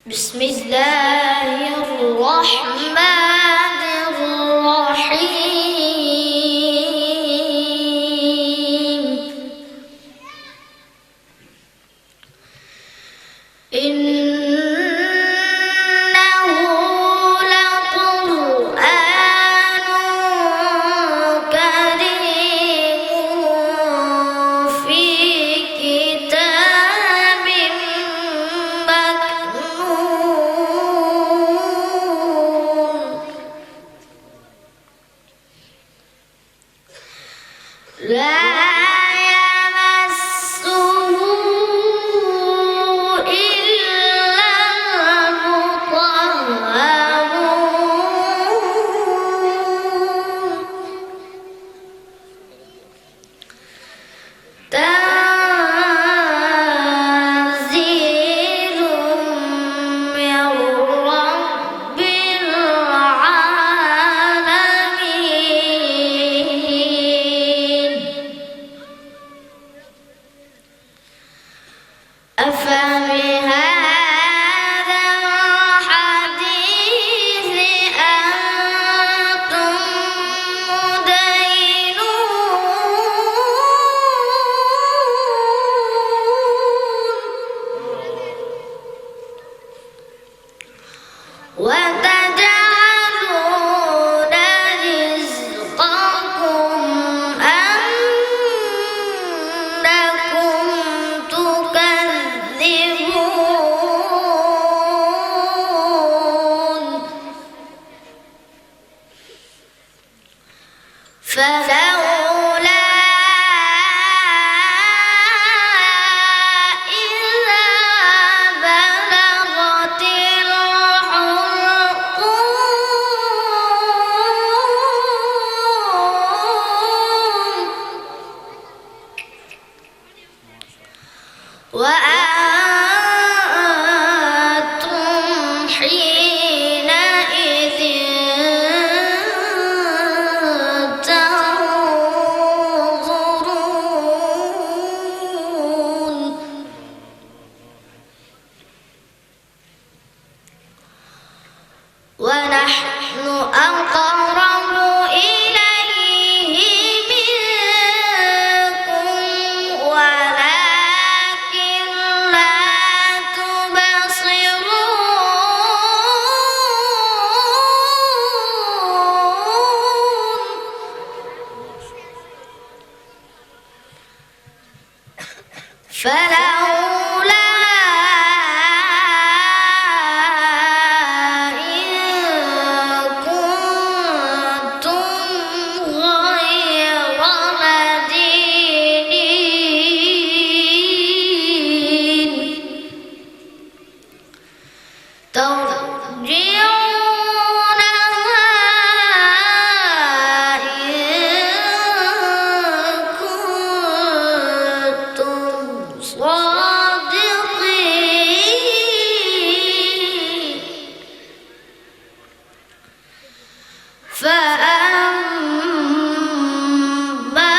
بسم الله الرحمن الرحيم إنه لقرآن كريم في كتاب مكنون لا يمسه إلا المطهرون تنزيل من رب العالمين أفبهذا الحديث أنتم مدينون وتجعلون رزقكم أنكم تكذبون فلولا إذا بلغت الحلقوم وأنتم حينئذ تنظرون ونحن أقرب إليه منكم ولكن لا تبصرون فلولا إن كنتم غير مدينين ترجعونها إن كنتم صادقين فأما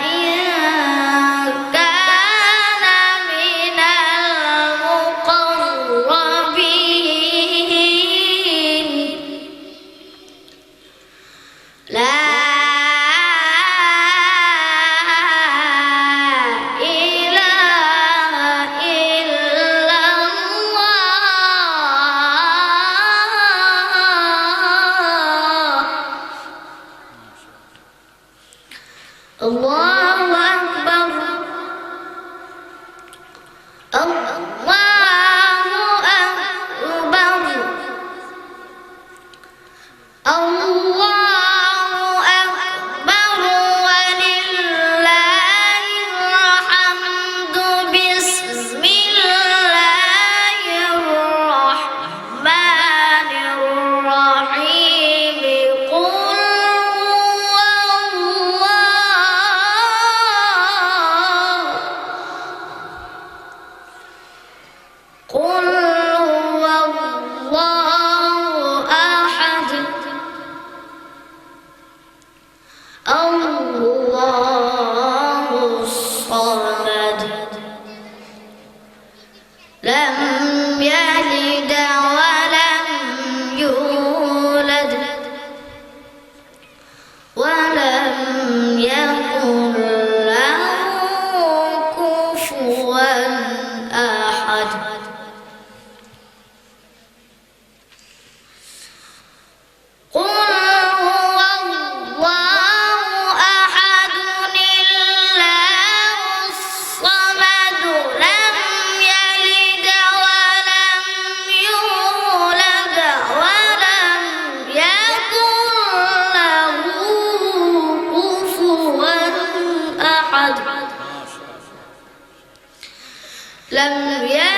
إن كان من المقربين لم يلد ولم يولد ولم يكن له كفوا أحد. قل هو الله أحد الله الصمد لم يلد ولم يولد ولم يكن له كفوا أحد. لم يلد